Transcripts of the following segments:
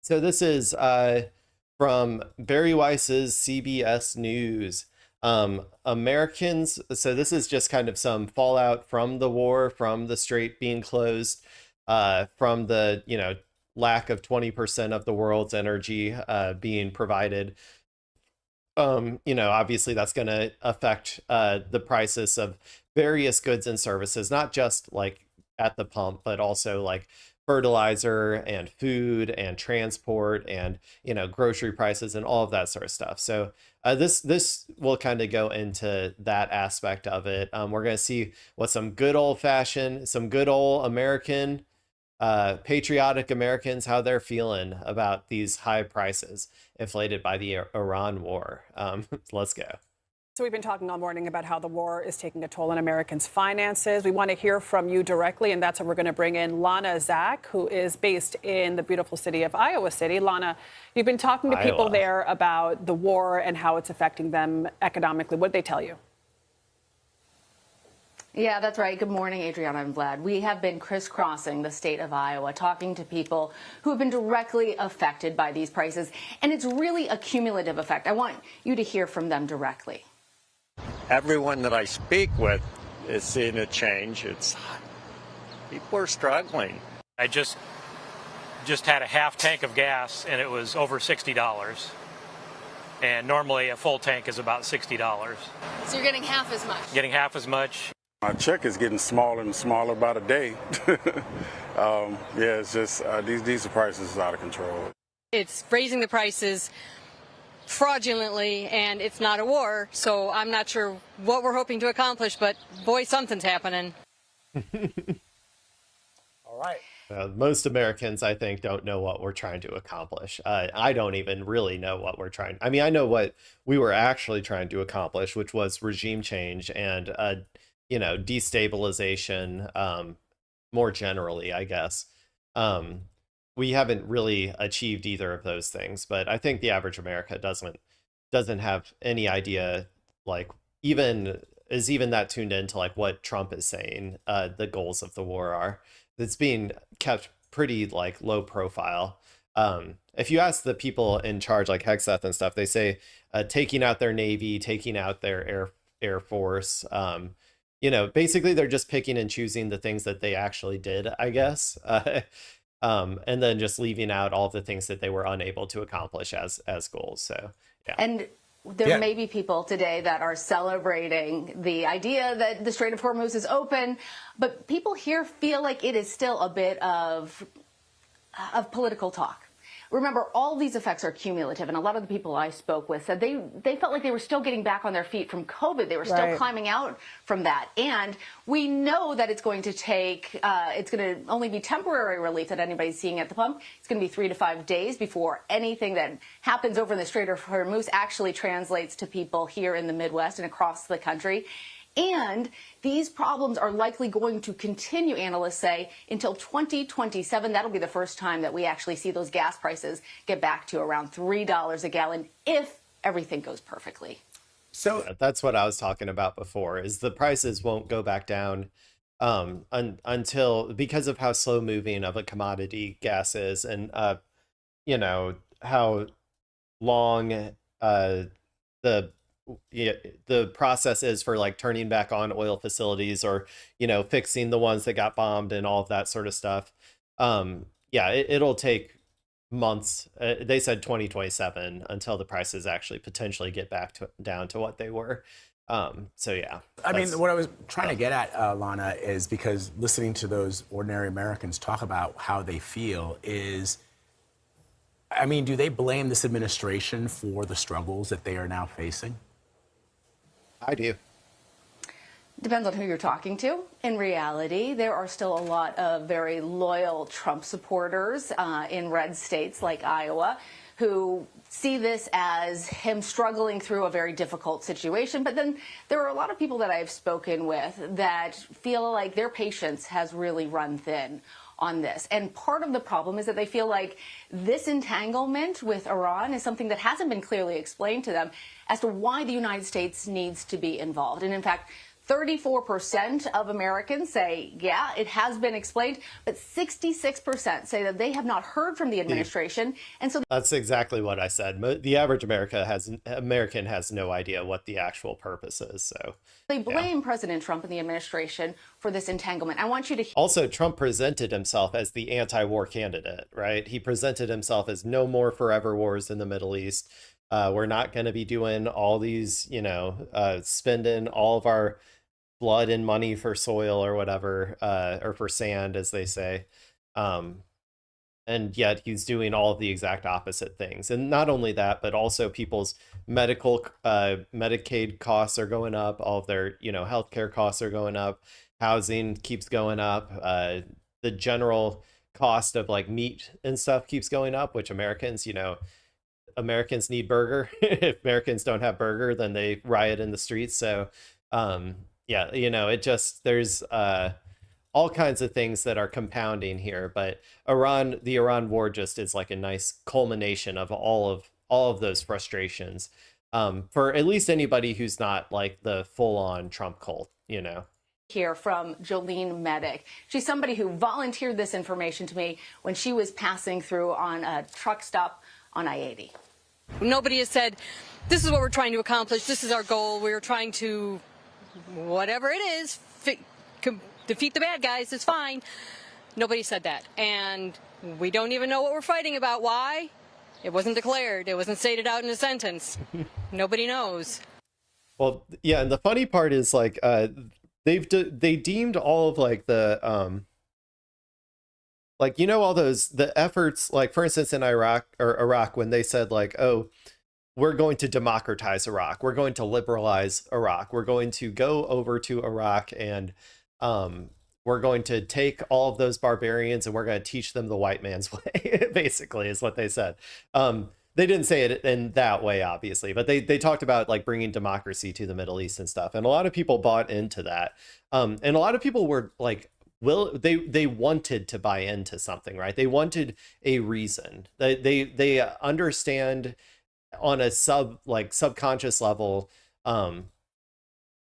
So this is from Barry Weiss's CBS News. Americans, so this is just kind of some fallout from the war, from the strait being closed, from the, lack of 20% of the world's energy being provided. Obviously that's going to affect the prices of various goods and services, not just like at the pump, but also like fertilizer and food and transport and grocery prices and all of that sort of stuff. So this will kind of go into that aspect of it. We're going to see what some good old fashioned, some good old American patriotic Americans, how they're feeling about these high prices inflated by the Iran war. Let's go. So we've been talking all morning about how the war is taking a toll on Americans' finances. We want to hear from you directly, and that's why we're going to bring in Lana Zach, who is based in the beautiful city of Iowa City. Lana, you've been talking to people there about the war and how it's affecting them economically. What did they tell you? Yeah, that's right. Good morning, Adriana and Vlad. We have been crisscrossing the state of Iowa, talking to people who have been directly affected by these prices. And it's really a cumulative effect. I want you to hear from them directly. Everyone that I speak with is seeing a change. People are struggling. I just had a half tank of gas, and it was over $60. And normally a full tank is about $60. So you're getting half as much? Getting half as much. My check is getting smaller and smaller by the day. Yeah, it's just these diesel prices is out of control. It's raising the prices fraudulently, and it's not a war, so I'm not sure what we're hoping to accomplish, but boy, something's happening. All right. Most Americans, I think, don't know what we're trying to accomplish. I don't even really know what we're trying. I mean, I know what we were actually trying to accomplish, which was regime change and destabilization, more generally, I guess. We haven't really achieved either of those things, but I think the average America doesn't have any idea, like even that tuned into like what Trump is saying the goals of the war are. It's being kept pretty like low profile. If you ask the people in charge, like Hexeth and stuff, they say taking out their Navy, taking out their Air Force. Basically they're just picking and choosing the things that they actually did, I guess. And then just leaving out all the things that they were unable to accomplish as goals. So, yeah. And there may be people today that are celebrating the idea that the Strait of Hormuz is open, but people here feel like it is still a bit of political talk. Remember, all these effects are cumulative, and a lot of the people I spoke with said they felt like they were still getting back on their feet from COVID. They were still climbing out from that. And we know that it's going to take, it's going to only be temporary relief that anybody's seeing at the pump. It's going to be 3 to 5 days before anything that happens over in the Strait of Hormuz actually translates to people here in the Midwest and across the country. And these problems are likely going to continue, analysts say, until 2027. That'll be the first time that we actually see those gas prices get back to around $3 a gallon if everything goes perfectly. So that's what I was talking about before, is the prices won't go back down until, because of how slow moving of a commodity gas is, and how long the process is for like turning back on oil facilities, or fixing the ones that got bombed and all of that sort of stuff. It'll take months. They said 2027 until the prices actually potentially get back down to what they were. I mean, what I was trying to get at, Lana, is because listening to those ordinary Americans talk about how they feel is, I mean, do they blame this administration for the struggles that they are now facing? I do. Depends on who you're talking to. In reality, there are still a lot of very loyal Trump supporters in red states like Iowa who see this as him struggling through a very difficult situation. But then there are a lot of people that I've spoken with that feel like their patience has really run thin on this. And part of the problem is that they feel like this entanglement with Iran is something that hasn't been clearly explained to them as to why the United States needs to be involved. And in fact, 34% of Americans say, yeah, it has been explained, but 66% say that they have not heard from the administration. And so that's exactly what I said. The average American has no idea what the actual purpose is. So they blame President Trump and the administration for this entanglement. I want you to also, Trump presented himself as the anti-war candidate, right? He presented himself as no more forever wars in the Middle East. We're not going to be doing all these, spending all of our blood and money for soil or whatever, or for sand, as they say. And yet he's doing all of the exact opposite things. And not only that, but also people's Medicaid costs are going up. All of their, healthcare costs are going up. Housing keeps going up. The general cost of like meat and stuff keeps going up, which Americans need burger. If Americans don't have burger, then they riot in the streets. So, there's all kinds of things that are compounding here. But the Iran war just is like a nice culmination of all of those frustrations, for at least anybody who's not like the full-on Trump cult, Hear from Jolene Medic. She's somebody who volunteered this information to me when she was passing through on a truck stop on I-80. Nobody has said, this is what we're trying to accomplish, this is our goal, we're trying to, whatever it is, defeat the bad guys, it's fine. Nobody said that. And we don't even know what we're fighting about. Why? It wasn't declared. It wasn't stated out in a sentence. Nobody knows. Well, yeah, and the funny part is like, they deemed all of like the all the efforts, like for instance in Iraq when they said like, oh, we're going to democratize Iraq, we're going to liberalize Iraq, we're going to go over to Iraq and we're going to take all of those barbarians and we're going to teach them the white man's way, basically is what they said. They didn't say it in that way, obviously, but they talked about like bringing democracy to the Middle East and stuff. And a lot of people bought into that. And a lot of people were like, they wanted to buy into something, right? They wanted a reason. They understand on a subconscious level,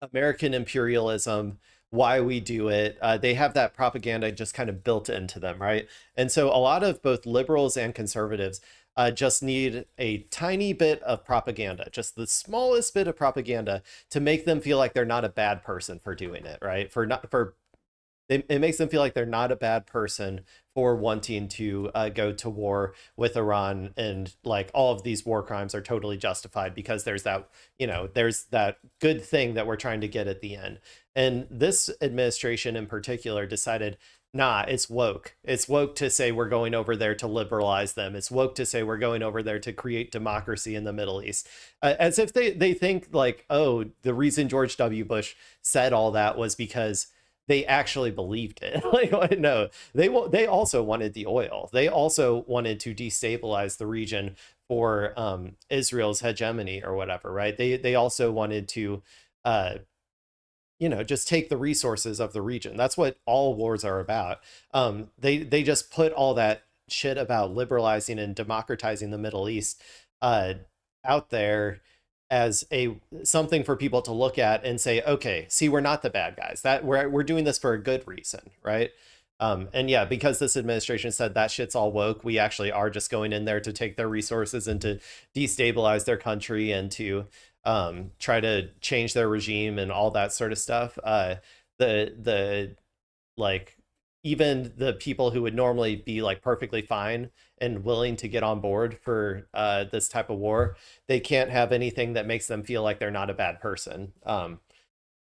American imperialism, why we do it. They have that propaganda just kind of built into them, right? And so a lot of both liberals and conservatives just need a tiny bit of propaganda, just the smallest bit of propaganda to make them feel like they're not a bad person for doing it, right? It makes them feel like they're not a bad person for wanting to go to war with Iran, and like all of these war crimes are totally justified because there's that good thing that we're trying to get at the end. And this administration in particular decided, nah, it's woke. It's woke to say we're going over there to liberalize them. It's woke to say we're going over there to create democracy in the Middle East. As if they think like, oh, the reason George W. Bush said all that was because they actually believed it. Like, no, they also wanted the oil. They also wanted to destabilize the region for Israel's hegemony or whatever, right? They also wanted to just take the resources of the region. That's what all wars are about. They just put all that shit about liberalizing and democratizing the Middle East out there as something for people to look at and say, okay, see, we're not the bad guys. That we're doing this for a good reason, right? And yeah, because this administration said that shit's all woke, we actually are just going in there to take their resources and to destabilize their country and to try to change their regime and all that sort of stuff. Even the people who would normally be like perfectly fine and willing to get on board for this type of war, they can't have anything that makes them feel like they're not a bad person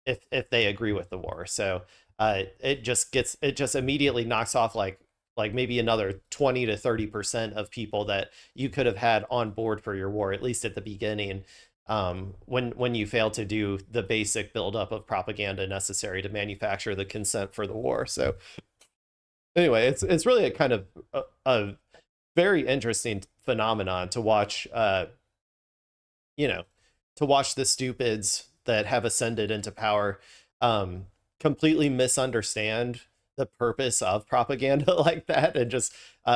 if they agree with the war. So it just immediately knocks off like maybe another 20 to 30% of people that you could have had on board for your war, at least at the beginning, when you fail to do the basic buildup of propaganda necessary to manufacture the consent for the war. So anyway, it's really a kind of a very interesting phenomenon to watch, to watch the stupids that have ascended into power completely misunderstand the purpose of propaganda like that and just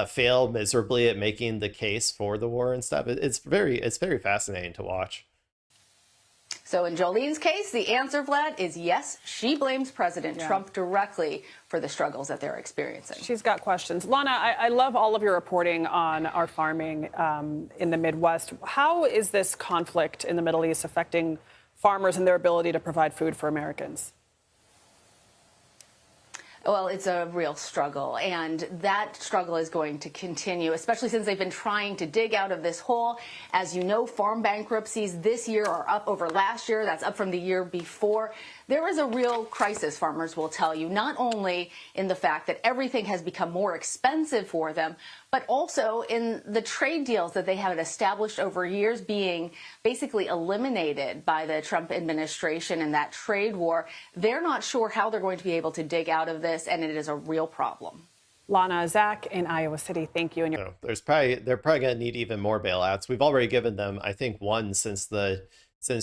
fail miserably at making the case for the war and stuff. It's very fascinating to watch. So in Jolene's case, the answer, Vlad, is yes, she blames President Trump directly for the struggles that they're experiencing. She's got questions. Lana, I love all of your reporting on our farming in the Midwest. How is this conflict in the Middle East affecting farmers and their ability to provide food for Americans? Well, it's a real struggle, and that struggle is going to continue, especially since they've been trying to dig out of this hole. As you know, farm bankruptcies this year are up over last year. That's up from the year before. There is a real crisis, farmers will tell you, not only in the fact that everything has become more expensive for them, but also in the trade deals that they have established over years being basically eliminated by the Trump administration and that trade war. They're not sure how they're going to be able to dig out of this, and it is a real problem. Lana, Zach in Iowa City, thank you. And No, they're probably going to need even more bailouts. We've already given them, I think, one since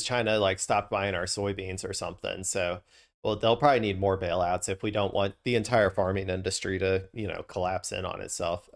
China like stopped buying our soybeans or something. So, well, they'll probably need more bailouts if we don't want the entire farming industry to, collapse in on itself.